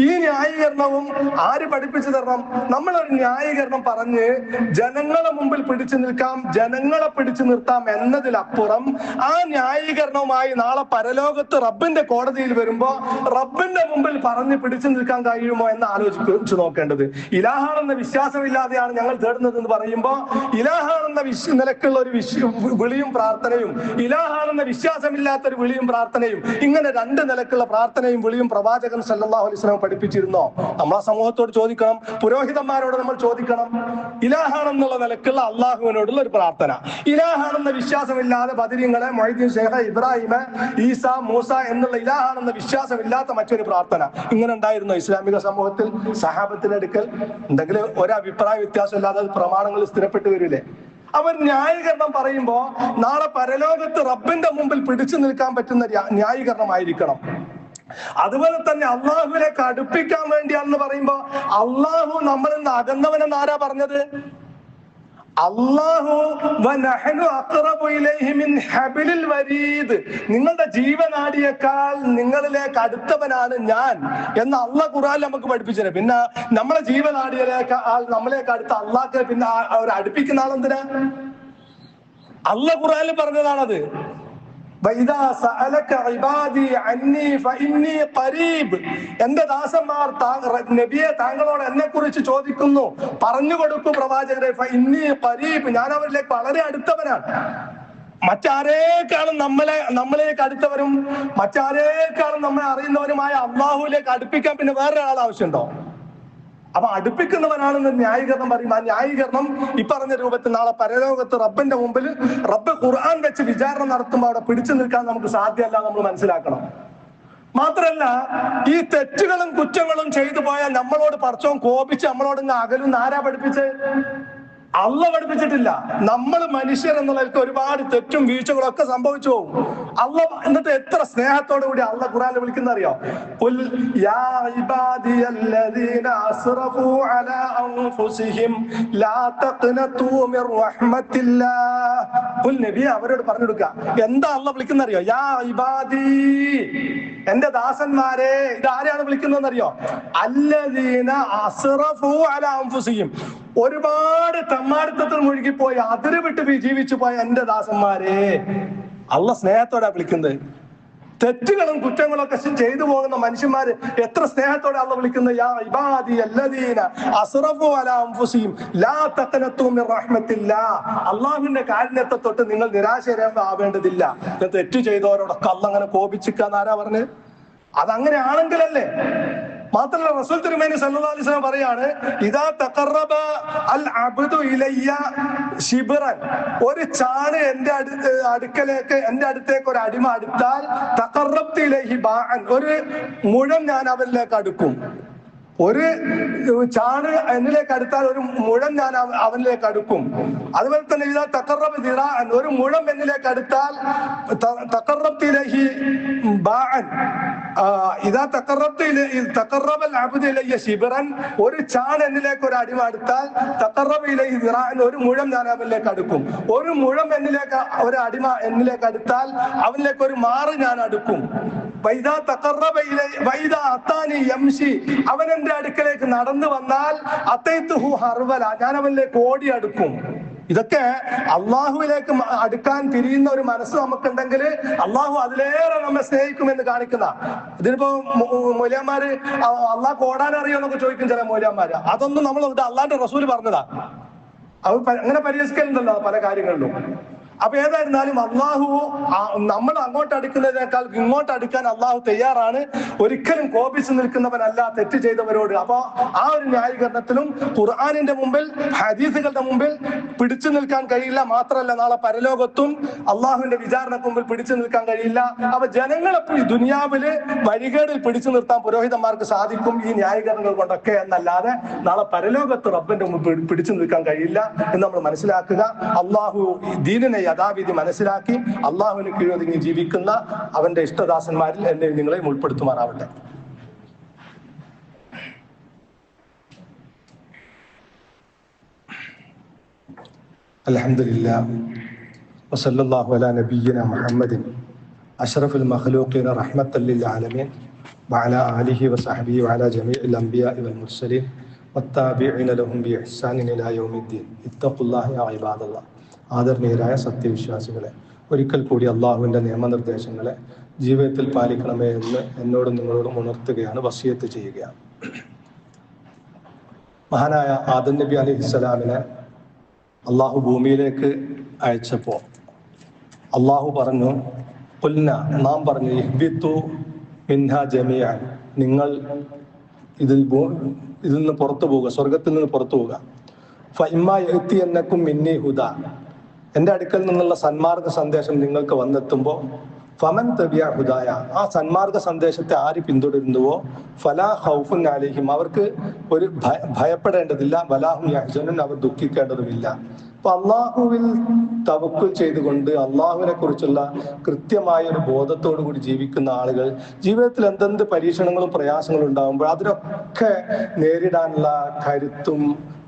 ഈ ന്യായീകരണവും ആര് പഠിപ്പിച്ചു തരണം? നമ്മളൊരു ന്യായീകരണം പറഞ്ഞ് ജനങ്ങളെ മുമ്പിൽ പിടിച്ചു നിൽക്കാം, ജനങ്ങളെ പിടിച്ചു നിർത്താം എന്നതിലപ്പുറം ആ ന്യായീകരണവുമായി നാളെ പരലോകത്ത് റബ്ബിന്റെ കോടതിയിൽ വരുമ്പോ റബ്ബിന്റെ മുമ്പിൽ പറഞ്ഞ് പിടിച്ചു നിൽക്കാൻ കഴിയുമോ എന്ന് ആലോചിച്ചു നോക്കേണ്ടത്. ഇലാഹാണെന്ന വിശ്വാസമില്ലാതെയാണ് ഞങ്ങൾ തേടുന്നത് എന്ന് പറയുമ്പോ ഇലാഹാണെന്ന നിലക്കുള്ള ഒരു വിളിയും പ്രാർത്ഥനയും ഇലാഹാണെന്ന വിശ്വാസമില്ലാത്തൊരു വിളിയും പ്രാർത്ഥനയും, ഇങ്ങനെ 2 നിലക്കുള്ള പ്രാർത്ഥനയും വിളിയും പ്രവാചകൻ സല്ലല്ലാഹു അലൈഹി വസല്ലം പഠിപ്പിച്ചിരുന്നോ? നമ്മളെ സമൂഹത്തോട് ചോദിക്കണം, പുരോഹിതന്മാരോട് നമ്മൾ ചോദിക്കണം. ഇലാഹാണെന്നുള്ള നിലക്കുള്ള അള്ളാഹുവിനോടുള്ള ഒരു പ്രാർത്ഥന, ഇലാഹാണെന്ന വിശ്വാസമില്ലാതെ ബദരീങ്ങളെ, മൊയ്തീൻ ശേഖ, ഇബ്രാഹിമ, ഈസ, മൂസ എന്നുള്ള ഇലാഹാണെന്ന വിശ്വാസമില്ലാത്ത മറ്റൊരു പ്രാർത്ഥന ഇങ്ങനെ ഉണ്ടായിരുന്നോ ഇസ്ലാമിക സമൂഹത്തിൽ? സഹാബത്തിന്റെ അടുക്കൽ എന്തെങ്കിലും ഒരഭിപ്രായ വ്യത്യാസം ഇല്ലാതെ പ്രമാണങ്ങൾ സ്ഥിരപ്പെട്ടു വരില്ലേ? അവർ ന്യായീകരണം പറയുമ്പോ നാളെ പരലോകത്ത് റബ്ബിന്റെ മുമ്പിൽ പിടിച്ചു നിൽക്കാൻ പറ്റുന്ന ന്യായീകരണമായിരിക്കണം. അതുപോലെ തന്നെ അള്ളാഹുവിലേക്ക് അടുപ്പിക്കാൻ വേണ്ടിയാണെന്ന് പറയുമ്പോ അള്ളാഹു നമ്മളിൽ നിന്ന് അകന്നവനെന്ന് ആരാ പറഞ്ഞത്? അള്ളാഹു നിങ്ങളുടെ ജീവനാടിയേക്കാൾ നിങ്ങളിലേക്ക് അടുത്തവനാണ് ഞാൻ എന്ന് അള്ളാഹ് ഖുർആനിൽ നമുക്ക് പഠിപ്പിച്ചത്. പിന്നെ നമ്മളെ ജീവനാടിയിലേക്കാൾ നമ്മളേക്ക് അടുത്ത അള്ളാഹ് പിന്നെ അവർ അടുപ്പിക്കുന്ന ആളെന്തിനാ? അള്ളാഹ് ഖുർആനിൽ പറഞ്ഞതാണത്. എന്റെ ദാസന്മാർ നബിയെ താങ്കളോട് എന്നെ കുറിച്ച് ചോദിക്കുന്നു, പറഞ്ഞു കൊടുക്കൂ പ്രവാചകരെ, ഞാൻ അവരിലേക്ക് വളരെ അടുത്തവനാണ്. മറ്റാരേക്കാളും നമ്മളേക്ക് അടുത്തവരും മറ്റാരേക്കാളും നമ്മളെ അറിയുന്നവരുമായ അള്ളാഹുവിലേക്ക് അടുപ്പിക്കാൻ പിന്നെ വേറൊരാൾ ആവശ്യമുണ്ടോ? അപ്പൊ അടുപ്പിക്കുന്നവനാണെന്ന് ന്യായീകരണം പറയും. ആ ന്യായീകരണം ഈ പറഞ്ഞ രൂപത്തിൽ നാളെ പരലോകത്ത് റബ്ബിന്റെ മുമ്പിൽ റബ്ബ് ഖുർആൻ വെച്ച് വിചാരണ നടത്തുമ്പോൾ അവിടെ പിടിച്ചു നിൽക്കാൻ നമുക്ക് സാധ്യമല്ല, നമ്മൾ മനസ്സിലാക്കണം. മാത്രല്ല, ഈ തെറ്റുകളും കുറ്റങ്ങളും ചെയ്തു പോയാൽ നമ്മളോട് പടച്ചോൻ കോപിച്ച് നമ്മളോട് അകലുന്ന ആരാ പഠിപ്പിച്ച്? അള്ളാഹ് പഠിപ്പിച്ചിട്ടില്ല. നമ്മൾ മനുഷ്യർ എന്നുള്ളവർക്ക് ഒരുപാട് തെറ്റും വീഴ്ചകളും ഒക്കെ സംഭവിച്ചു പോകും. അള്ളാഹ് എന്നിട്ട് എത്ര സ്നേഹത്തോടു കൂടി അള്ളാഹ് ഖുർആനിൽ വിളിക്കുന്ന അറിയോ? ഖുൽ യാ ഇബാദിയല്ലദീന അസ്റഫൂ അലാ അൻഫുസിഹിം ലാ തഖ്നതു മിർ റഹ്മത്തില്ലാഹ്. ഖുൽ നബി അവരോട് പറഞ്ഞു കൊടുക്കുക, എന്താ അള്ളാഹ് വിളിക്കുന്ന അറിയോ? യാ ഇബാദി, എന്റെ ദാസന്മാരെ. ഇത് ആരെയാണ് വിളിക്കുന്നതെന്നറിയോ? അല്ലദീന അസ്റഫൂ അലാ അൻഫുസിഹിം, ഒരുപാട് തമ്മാടിത്തത്തിൽ മുഴുകിപ്പോയി അതിര് വിട്ട് ജീവിച്ചു പോയ എന്റെ ദാസന്മാരെ. അള്ളാഹ് സ്നേഹത്തോടെ വിളിക്കുന്നത്. തെറ്റുകളും കുറ്റങ്ങളും ഒക്കെ ചെയ്തു പോകുന്ന മനുഷ്യന്മാര് എത്ര സ്നേഹത്തോടെ അള്ളാഹ് വിളിക്കുന്ന യാ ഇബാദി അല്ലദീന അസ്റഫു അലാ അൻഫുസിഹിം ലാ തഖനതു മിർ റഹ്മത്തില്ലാഹ്. അള്ളാഹുവിന്റെ കാരുണ്യത്തെ തൊട്ട് നിങ്ങൾ നിരാശരാവേണ്ടതില്ല. തെറ്റു ചെയ്തവരോടൊക്കെ അള്ളാഹ് അങ്ങനെ കോപിച്ചിക്കാന്ന് ആരാ പറഞ്ഞത്? അതങ്ങനെ ആണെങ്കിലല്ലേ. മാത്രമല്ല റസൂൽ തിരുമേനി സല്ലല്ലാഹു അലൈഹി വസല്ലം പറയാണ്, ഇദാ തഖറബ അൽ അബ്ദു ഇലയ്യ ശിബ്റൻ, ഒരു ചാണ് എന്റെ അടുത്തേക്ക് ഒരു അടിമ അടുത്താൽ തഖറബ്തു ഇലൈഹി ബാഅൻ, ഒരു മുഴം ഞാൻ അവനിലേക്ക് അടുക്കും. ഒരു ചാണ് എന്നിലേക്ക് അടുത്താൽ ഒരു മുഴം ഞാൻ അവനിലേക്ക് അടുക്കും. അതുപോലെ തന്നെ ഇതാ തഖറബ ദിറാഅൻ, ഒരു മുഴം എന്നിലേക്ക് അടുത്താൽ തഖറബ്തു ഇലൈഹി ബാഅൻ. ഇതാ തഖറബൽ അബ്ദു ഇലയ്യ ശിബ്റൻ, ഒരു ചാൺ എന്നിലേക്ക് ഒരു അടിമ അടുത്താൽ തഖറബ ഇലൈഹി ദിറാഅൻ, ഒരു മുഴം ഞാൻ അവനിലേക്ക് അടുക്കും. ഒരു മുഴം എന്നിലേക്ക് ഒരു അടിമ എന്നിലേക്ക് അടുത്താൽ അവനിലേക്ക് ഒരു മാറ് ഞാൻ അടുക്കും. വൈദാ തഖറബ ഇലൈഹി വൈദാ അതാനി യംശി, അവൻ എന്റെ അടുക്കലേക്ക് നടന്നു വന്നാൽ അത്തൈതുഹു ഹർവല, ഞാൻ അവനിലേക്ക് ഓടി അടുക്കും. ഇതൊക്കെ അള്ളാഹുവിലേക്ക് അടുക്കാൻ തിരിയുന്ന ഒരു മനസ്സ് നമുക്കുണ്ടെങ്കിൽ അള്ളാഹു അതിലേറെ നമ്മെ സ്നേഹിക്കുമെന്ന് കാണിക്കുന്ന. ഇതിനിപ്പോ മൗലവിമാര് അള്ളാഹ് ഓടാൻ അറിയോന്നൊക്കെ ചോദിക്കും ചില മൗലവിമാര്. അതൊന്നും നമ്മൾ അള്ളാന്റെ റസൂല് പറഞ്ഞതാ. അത് അങ്ങനെ പരിഹസിക്കലുണ്ടല്ലോ പല കാര്യങ്ങളിലും. അപ്പൊ ഏതായിരുന്നാലും അള്ളാഹു നമ്മൾ അങ്ങോട്ട് അടുക്കുന്നതിനേക്കാൾ ഇങ്ങോട്ട് അടുക്കാൻ അള്ളാഹു തയ്യാറാണ്. ഒരിക്കലും കോപിച്ചു നിൽക്കുന്നവനല്ല തെറ്റ് ചെയ്തവരോട്. അപ്പൊ ആ ഒരു ന്യായീകരണത്തിലും ഖുർആനിന്റെ മുമ്പിൽ ഹദീസുകളുടെ മുമ്പിൽ പിടിച്ചു നിൽക്കാൻ കഴിയില്ല. മാത്രമല്ല നാളെ പരലോകത്തും അള്ളാഹുവിന്റെ വിചാരണക്ക് മുമ്പിൽ പിടിച്ചു നിൽക്കാൻ കഴിയില്ല. അപ്പൊ ജനങ്ങളെ ദുനിയാവില് വഴികേടിൽ പിടിച്ചു നിർത്താൻ പുരോഹിതന്മാർക്ക് സാധിക്കും ഈ ന്യായീകരണങ്ങൾ കൊണ്ടൊക്കെ എന്നല്ലാതെ നാളെ പരലോകത്ത് റബ്ബിന്റെ മുമ്പിൽ പിടിച്ചു നിൽക്കാൻ കഴിയില്ല എന്ന് നമ്മൾ മനസ്സിലാക്കുക. അള്ളാഹു ദീനിനെ യഥാവിധി മനസ്സിലാക്കി അള്ളാഹുവിന് കീഴൊതുങ്ങി ജീവിക്കുന്ന അവന്റെ ഇഷ്ടദാസന്മാരിൽ എന്നെ നിങ്ങളെയും ഉൾപ്പെടുത്തുമാറാവട്ടെ. അൽഹംദുലില്ലാഹ് വസല്ലല്ലാഹു അലാ നബിയ്യിനാ മുഹമ്മദിൻ അഷ്റഫുൽ മഖ്ലൂഖീന റഹ്മത്തൽ ലിൽ ആലമീൻ വഅലാ ആലിഹി വസഹ്ബിഹി വഅലാ ജമീഇൽ അംബിയാഇ വൽ മുർസലീൻ വത്താബിഈന ലഹും ബിഇഹ്സാനിൻ ഇലാ യൗമിദ്ദീൻ ഇത്തഖുല്ലാഹ യാ ഇബാദല്ലാഹ്. ആദരണീയരായ സത്യവിശ്വാസികളെ, ഒരിക്കൽ കൂടി അള്ളാഹുവിന്റെ നിയമനിർദ്ദേശങ്ങളെ ജീവിതത്തിൽ പാലിക്കണമേ എന്ന് എന്നോടും നിങ്ങളോടും ഉണർത്തുകയാണ്, വസിയത്ത് ചെയ്യുകയാണ്. മഹാനായ ആദം നബി അലൈഹിസ്സലാമിനെ അള്ളാഹു ഭൂമിയിലേക്ക് അയച്ചപ്പോ അള്ളാഹു പറഞ്ഞു, ഖുൽന, നാം പറഞ്ഞു, ഇഹ്ബിത്തു മിൻഹാ ജമീഅൻ, നിങ്ങൾ ഇതിൽ നിന്ന് പുറത്തു പോവുക, സ്വർഗത്തിൽ നിന്ന് പുറത്തു പോവുക. ഫഇമ്മാ യഅ്തിയന്നകും മിന്നി ഹുദാ, എന്റെ അടുക്കൽ നിന്നുള്ള സന്മാർഗ സന്ദേശം നിങ്ങൾക്ക് വന്നെത്തുമ്പോൾ ഫമൻ തബിഅ ഹുദായ, ആ സന്മാർഗ സന്ദേശത്തെ ആര് പിന്തുടരുന്നുവോ ഫലാ ഖൗഫുൻ അലൈഹിം, അവർക്ക് ഒരു ഭയപ്പെടേണ്ടതില്ല, വലാഹും യഹ്സനുൻ, അവർ ദുഃഖിക്കേണ്ടതുമില്ല. അപ്പൊ അള്ളാഹുവിൽ തവക്കുൽ ചെയ്തുകൊണ്ട് അള്ളാഹുവിനെ കുറിച്ചുള്ള കൃത്യമായ ഒരു ബോധത്തോടു കൂടി ജീവിക്കുന്ന ആളുകൾ ജീവിതത്തിൽ എന്തെന്ത് പരീക്ഷണങ്ങളും പ്രയാസങ്ങളും ഉണ്ടാകുമ്പോൾ അതിനൊക്കെ നേരിടാനുള്ള കരുത്തും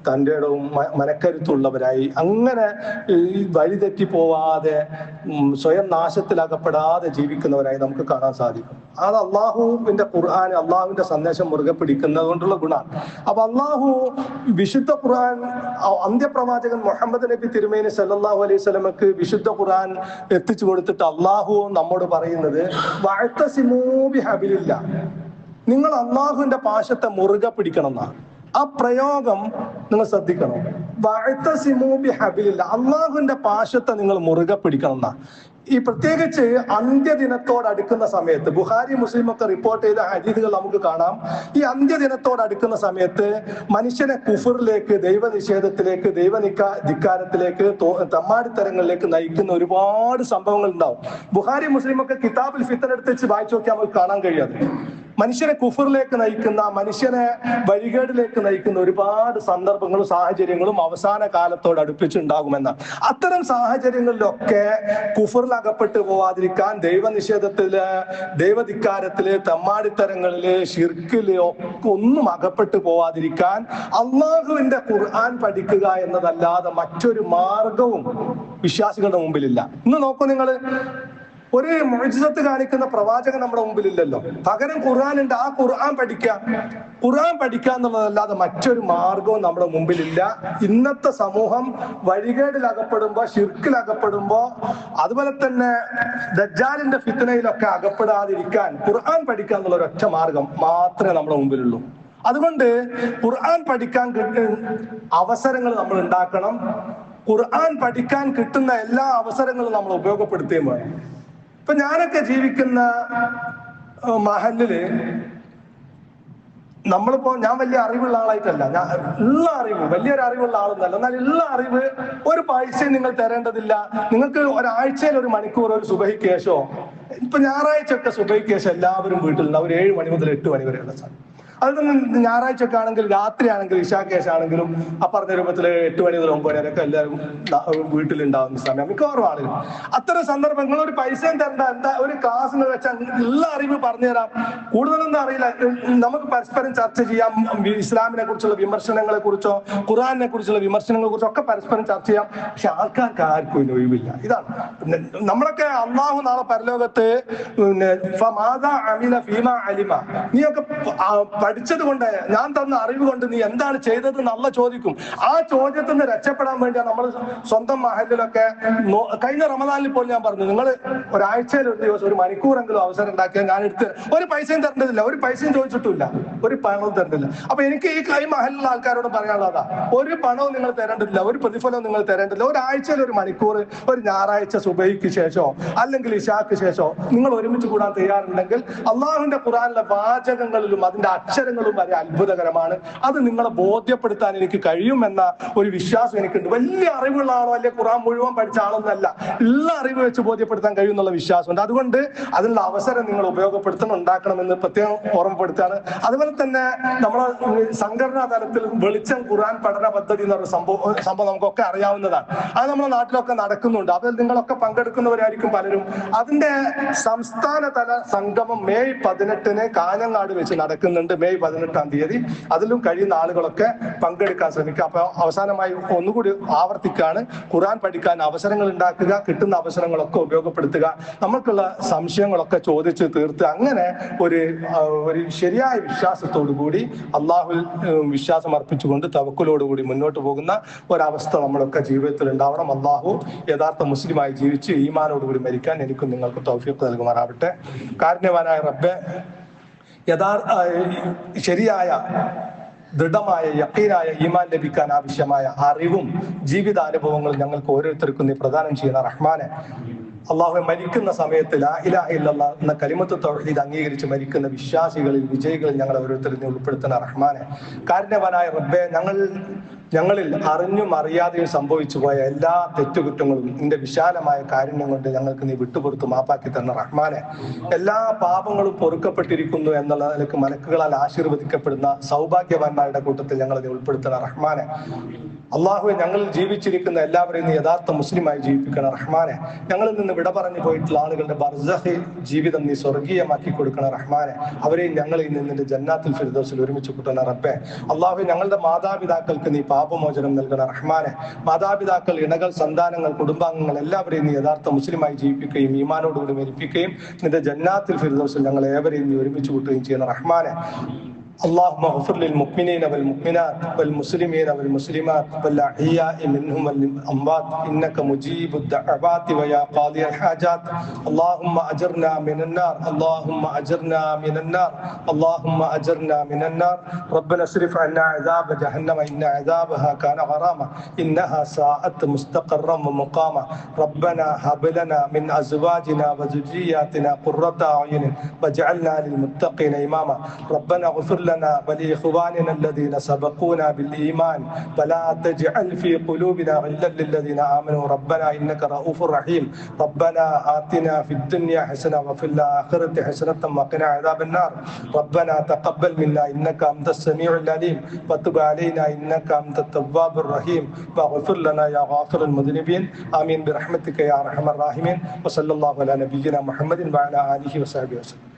തൻ്റെ ഇടവും മനക്കരുത്തുള്ളവരായി അങ്ങനെ ഈ വഴിതെറ്റി പോവാതെ സ്വയം നാശത്തിലകപ്പെടാതെ ജീവിക്കുന്നവരായി നമുക്ക് കാണാൻ സാധിക്കും. അത് അള്ളാഹുവിന്റെ ഖുർആൻ, അള്ളാഹുവിന്റെ സന്ദേശം മുറുകെ പിടിക്കുന്നത് കൊണ്ടുള്ള ഗുണമാണ്. അപ്പൊ അള്ളാഹു വിശുദ്ധ ഖുർആൻ, അന്ത്യപ്രവാചകൻ മുഹമ്മദ് നബി തിരുമേനി സല്ലല്ലാഹു അലൈഹി വസല്ലമക്ക് വിശുദ്ധ ഖുർആൻ എത്തിച്ചു കൊടുത്തിട്ട് അള്ളാഹു നമ്മോട് പറയുന്നത് വഅ്തസിമൂ ബിഹബിലില്ലാഹ്, നിങ്ങൾ അള്ളാഹുവിന്റെ പാശത്തെ മുറുകെ പിടിക്കണം എന്നാണ്. ആ പ്രയോഗം നിങ്ങൾ ശ്രദ്ധിക്കണം. വഅ്തസിമൂ ബിഹബിലില്ലാഹ്, അള്ളാഹുവിന്റെ പാശത്തെ നിങ്ങൾ മുറുകെ പിടിക്കണം എന്നാ. ഈ പ്രത്യേകിച്ച് അന്ത്യദിനത്തോടടുക്കുന്ന സമയത്ത് ബുഖാരി മുസ്ലിം ഒക്കെ റിപ്പോർട്ട് ചെയ്ത ഹദീസുകൾ നമുക്ക് കാണാം. ഈ അന്ത്യദിനത്തോടടുക്കുന്ന സമയത്ത് മനുഷ്യനെ കുഫറിലേക്ക്, ദൈവനിഷേധത്തിലേക്ക്, ധിക്കാരത്തിലേക്ക്, തമ്മാടിത്തരങ്ങളിലേക്ക് നയിക്കുന്ന ഒരുപാട് സംഭവങ്ങൾ ഉണ്ടാവും. ബുഖാരി മുസ്ലിം ഒക്കെ കിതാബുൽ ഫിത്തൻ എടുത്ത് വെച്ച് വായിച്ചു നോക്കിയാൽ നമുക്ക് കാണാൻ കഴിയാതെ മനുഷ്യനെ കുഫറിലേക്ക് നയിക്കുന്ന, മനുഷ്യനെ വഴികേടിലേക്ക് നയിക്കുന്ന ഒരുപാട് സന്ദർഭങ്ങളും സാഹചര്യങ്ങളും അവസാന കാലത്തോട് അടുപ്പിച്ചുണ്ടാകുമെന്നാണ്. അത്തരം സാഹചര്യങ്ങളിലൊക്കെ കുഫറിൽ അകപ്പെട്ടു പോവാതിരിക്കാൻ, ദൈവനിഷേധത്തില്, ദൈവധിക്കാരത്തില്, തമ്മാടിത്തരങ്ങളില്, ഷിർക്കില് ഒക്കെ ഒന്നും അകപ്പെട്ടു പോവാതിരിക്കാൻ അള്ളാഹുവിന്റെ ഖുർആൻ പഠിക്കുക എന്നതല്ലാതെ മറ്റൊരു മാർഗവും വിശ്വാസികളുടെ മുമ്പിലില്ല. ഇന്ന് നോക്കൂ, നിങ്ങൾ ഒരു മുഅ്ജിസത്ത് കാണിക്കുന്ന പ്രവാചകൻ നമ്മുടെ മുമ്പിലില്ലല്ലോ. പകരം ഖുർആൻ ഉണ്ട്. ആ ഖുർആൻ പഠിക്കുക എന്നുള്ളതല്ലാതെ മറ്റൊരു മാർഗവും നമ്മുടെ മുമ്പിലില്ല. ഇന്നത്തെ സമൂഹം വഴികേടിലകപ്പെടുമ്പോ, ശിർക്കിലകപ്പെടുമ്പോ, അതുപോലെ തന്നെ ദജ്ജാലിന്റെ ഫിത്നയിലൊക്കെ അകപ്പെടാതിരിക്കാൻ ഖുർആൻ പഠിക്കുക എന്നുള്ള ഒരൊറ്റ മാർഗം മാത്രമേ നമ്മുടെ മുമ്പിലുള്ളൂ. അതുകൊണ്ട് ഖുർആൻ പഠിക്കാൻ കിട്ടുന്ന അവസരങ്ങൾ നമ്മൾ ഉണ്ടാക്കണം. ഖുർആൻ പഠിക്കാൻ കിട്ടുന്ന എല്ലാ അവസരങ്ങളും നമ്മൾ ഉപയോഗപ്പെടുത്തുകയും വേണം. ഇപ്പൊ ഞാനൊക്കെ ജീവിക്കുന്ന മഹല്ലില് ഞാൻ വലിയ അറിവുള്ള ആളായിട്ടല്ല, ഞാൻ ഉള്ള അറിവ് വലിയൊരു അറിവുള്ള ആളൊന്നല്ല, എന്നാൽ ഉള്ള അറിവ് ഒരു പൈസയും നിങ്ങൾ തരേണ്ടതില്ല. നിങ്ങൾക്ക് ഒരാഴ്ചയിൽ 1 മണിക്കൂർ ഒരു സുബഹിക്ക് ശേഷമോ, ഇപ്പൊ ഞായറാഴ്ച ഒക്കെ സുബഹിക്ക് ശേഷം എല്ലാവരും വീട്ടിലുണ്ടാവും. ഒരു 7 മണി മുതൽ 8 മണി വരെയുള്ള സമയം. അതൊന്നും ഞായറാഴ്ച ഒക്കെ ആണെങ്കിൽ, രാത്രിയാണെങ്കിൽ, ഇശാക്കേശാണെങ്കിലും അപ്പുറത്തെ രൂപത്തിൽ 8 മണി മുതൽ 9 മണി വരെയൊക്കെ എല്ലാവരും വീട്ടിലുണ്ടാവുന്ന സമയം മിക്കവാറും ആളുകൾ. അത്തരം സന്ദർഭങ്ങൾ ഒരു പൈസയും തരണ്ട, എന്താ ഒരു ക്ലാസ്സിന് വെച്ചാൽ ഉള്ള അറിവ് പറഞ്ഞുതരാം. കൂടുതലൊന്നും അറിയില്ല, നമുക്ക് പരസ്പരം ചർച്ച ചെയ്യാം. ഇസ്ലാമിനെ കുറിച്ചുള്ള വിമർശനങ്ങളെ കുറിച്ചോ ഖുർആനെ കുറിച്ചുള്ള വിമർശനങ്ങളെ കുറിച്ചോ ഒക്കെ പരസ്പരം ചർച്ച ചെയ്യാം. പക്ഷെ ആൾക്കാർക്ക് ആർക്കും ഇതിന് ഒഴിവില്ല. ഇതാണ് നമ്മളൊക്കെ. അള്ളാഹു നാളെ പരലോകത്ത് നീയൊക്കെ പഠിച്ചത് കൊണ്ട്, ഞാൻ തന്ന അറിവ് കൊണ്ട് നീ എന്താണ് ചെയ്തത് നല്ല ചോദിക്കും. ആ ചോദ്യത്തിൽ നിന്ന് രക്ഷപ്പെടാൻ വേണ്ടിയാണ് നമ്മൾ സ്വന്തം മഹലിലൊക്കെ കഴിഞ്ഞ റമദാനിൽ ഇപ്പോൾ ഞാൻ പറഞ്ഞു, നിങ്ങൾ ഒരാഴ്ചയിൽ ഒരു ദിവസം 1 മണിക്കൂറെങ്കിലും അവസരം ഉണ്ടാക്കിയാൽ ഞാൻ എടുത്ത് ഒരു പൈസയും തരേണ്ടതില്ല, ഒരു പൈസയും ചോദിച്ചിട്ടില്ല, ഒരു പണവും തരേണ്ടില്ല. അപ്പൊ എനിക്ക് ഈ മഹലിലുള്ള ആൾക്കാരോട് പറയാനുള്ളതാ, ഒരു പണവും നിങ്ങൾ തരേണ്ടതില്ല, ഒരു പ്രതിഫലവും നിങ്ങൾ തരേണ്ടതില്ല. ഒരാഴ്ചയിൽ 1 മണിക്കൂർ ഒരു ഞായറാഴ്ച സുബഹിക്ക് ശേഷമോ അല്ലെങ്കിൽ ഇശാക്ക് ശേഷമോ നിങ്ങൾ ഒരുമിച്ച് കൂടാൻ തയ്യാറുണ്ടെങ്കിൽ അള്ളാഹുവിന്റെ ഖുർആനിലെ വാചകങ്ങളിലും അതിന്റെ അക്ഷരങ്ങളും വരെ അത്ഭുതകരമാണ്. അത് നിങ്ങളെ ബോധ്യപ്പെടുത്താൻ എനിക്ക് കഴിയുമെന്ന ഒരു വിശ്വാസം എനിക്കുണ്ട്. വലിയ അറിവുള്ള ആളോ അല്ലെ ഖുർആൻ മുഴുവൻ പഠിച്ച ആളൊന്നല്ല, ഉള്ള അറിവ് വെച്ച് ബോധ്യപ്പെടുത്താൻ കഴിയുമെന്നുള്ള വിശ്വാസമുണ്ട്. അതുകൊണ്ട് അതിനുള്ള അവസരം നിങ്ങൾ ഉണ്ടാക്കണമെന്ന് പ്രത്യേകം ഓർമ്മപ്പെടുത്തുകയാണ്. അതുപോലെ തന്നെ നമ്മളെ സംഘടനാ തലത്തിൽ വെളിച്ചം ഖുർആൻ പഠന പദ്ധതി എന്ന് പറഞ്ഞ സംഭവം നമുക്കൊക്കെ അറിയാവുന്നതാണ്. അത് നമ്മുടെ നാട്ടിലൊക്കെ നടക്കുന്നുണ്ട്. അതിൽ നിങ്ങളൊക്കെ പങ്കെടുക്കുന്നവരായിരിക്കും പലരും. അതിന്റെ സംസ്ഥാന തല സംഗമം മെയ് 18 കാഞ്ഞങ്ങാട് വെച്ച് നടക്കുന്നുണ്ട്. മെയ് 18-ാം തീയതി. അതിലും കഴിയുന്ന ആളുകളൊക്കെ പങ്കെടുക്കാൻ ശ്രമിക്കുക. അപ്പൊ അവസാനമായി ഒന്നുകൂടി ആവർത്തിക്കുകയാണ്, ഖുർആൻ പഠിക്കാൻ അവസരങ്ങൾ ഉണ്ടാക്കുക, കിട്ടുന്ന അവസരങ്ങളൊക്കെ ഉപയോഗപ്പെടുത്തുക, നമുക്കുള്ള സംശയങ്ങളൊക്കെ ചോദിച്ച് തീർത്ത് അങ്ങനെ ഒരു ശരിയായ വിശ്വാസത്തോടു കൂടി അള്ളാഹുൽ വിശ്വാസം അർപ്പിച്ചുകൊണ്ട് തവക്കുലോടുകൂടി മുന്നോട്ട് പോകുന്ന ഒരവസ്ഥ നമ്മളൊക്കെ ജീവിതത്തിൽ ഉണ്ടാവണം. അള്ളാഹു യഥാർത്ഥ മുസ്ലിമായി ജീവിച്ച് ഈമാനോടുകൂടി മരിക്കാൻ എനിക്കും നിങ്ങൾക്ക് തൗഫീഖ് നൽകുമാറാവട്ടെ. കാരുണ്യവാനായ റബ്ബേ, ശരിയായ ദൃഢമായ യഖീനായ ഈമാൻ ലഭിക്കാൻ ആവശ്യമായ അറിവും ജീവിതാനുഭവങ്ങളും ഞങ്ങൾക്ക് ഓരോരുത്തർക്കും നീ പ്രദാനം ചെയ്യുന്ന റഹ്മാനെ, അള്ളാഹു മരിക്കുന്ന സമയത്ത് ലാ ഇലാഹ ഇല്ലല്ലാഹ് എന്ന കലിമത്ത് തൗഹീദ് അംഗീകരിച്ച് മരിക്കുന്ന വിശ്വാസികളിൽ വിജയികളിൽ ഞങ്ങൾ ഓരോരുത്തരും ഉൾപ്പെടുത്തുന്ന റഹ്മാനെ, കാരുണ്യവാനായ റബ്ബേ, ഞങ്ങളിൽ അറിഞ്ഞും അറിയാതെയും സംഭവിച്ചു പോയ എല്ലാ തെറ്റുകുറ്റങ്ങളും നിന്റെ വിശാലമായ കാരുണ്യം കൊണ്ട് ഞങ്ങൾക്ക് നീ വിട്ടുപുറത്ത് മാപ്പാക്കി തന്ന റഹ്മാനെ, എല്ലാ പാപങ്ങളും പൊറുക്കപ്പെട്ടിരിക്കുന്നു എന്നുള്ള നിലക്ക് മലക്കുകളാൽ ആശീർവദിക്കപ്പെടുന്ന സൗഭാഗ്യവാന്മാരുടെ കൂട്ടത്തിൽ ഞങ്ങൾ നീ ഉൾപ്പെടുത്തുന്ന റഹ്മാനെ, അള്ളാഹുവെ, ഞങ്ങളിൽ ജീവിച്ചിരിക്കുന്ന എല്ലാവരെയും നീ യഥാർത്ഥ മുസ്ലിമായി ജീവിപ്പിക്കണം റഹ്മാനെ. ഞങ്ങളിൽ നിന്ന് വിട പറഞ്ഞു പോയിട്ടുള്ള ആളുകളുടെ ബർസഖി ജീവിതം നീ സ്വർഗീയമാക്കി കൊടുക്കണം റഹ്മാനെ. അവരെയും ഞങ്ങളിൽ നിന്നിന്റെ ജന്നാത്തുൽ ഫിർദൗസിൽ ഒരുമിച്ച് കൂട്ടുന്ന റബ്ബേ. അള്ളാഹുവെ, ഞങ്ങളുടെ മാതാപിതാക്കൾക്ക് നീ പാപമോചനം നൽകണം റഹ്മാനെ. മാതാപിതാക്കൾ, ഇണകൾ, സന്താനങ്ങൾ, കുടുംബാംഗങ്ങൾ എല്ലാവരെയും നീ യഥാർത്ഥ മുസ്ലിമായി ജീവിപ്പിക്കുകയും ഈമാനോടുകൂടി മരിപ്പിക്കുകയും നിന്റെ ജന്നാത്തുൽ ഫിർദൗസിൽ ഞങ്ങൾ ഏവരെയും നീ ഒരുമിച്ച് കൂട്ടുകയും ചെയ്യുന്ന റഹ്മാനെ. اللهم اغفر للمؤمنين والمؤمنات والمسلمين والمسلمات والأحياء منهم والأموات إنك مجيب الدعوات ويا قاضي الحاجات. اللهم أجرنا من النار، اللهم أجرنا من النار، اللهم أجرنا من النار. ربنا اصرف عنا عذاب جهنم إن عذابها كان غراما إنها ساءت مستقرا ومقاما. ربنا هب لنا من أزواجنا وذرياتنا قرة أعين واجعلنا للمتقين إماما. ربنا اغفر لنا ولإخواننا الذين سبقونا بالإيمان ولا تجعل في قلوبنا غلا للذين آمنوا ربنا إنك رؤوف رحيم. ربنا آتنا في الدنيا حسنة وفي الآخرة حسنة وقنا عذاب النار. ربنا تقبل منا إنك أنت السميع العليم وتب علينا إنك أنت التواب الرحيم واغفر لنا يا غافر المذنبين. آمين برحمتك يا أرحم الراحمين. وصلى الله على نبينا محمد وعلى آله وصحبه وسلم.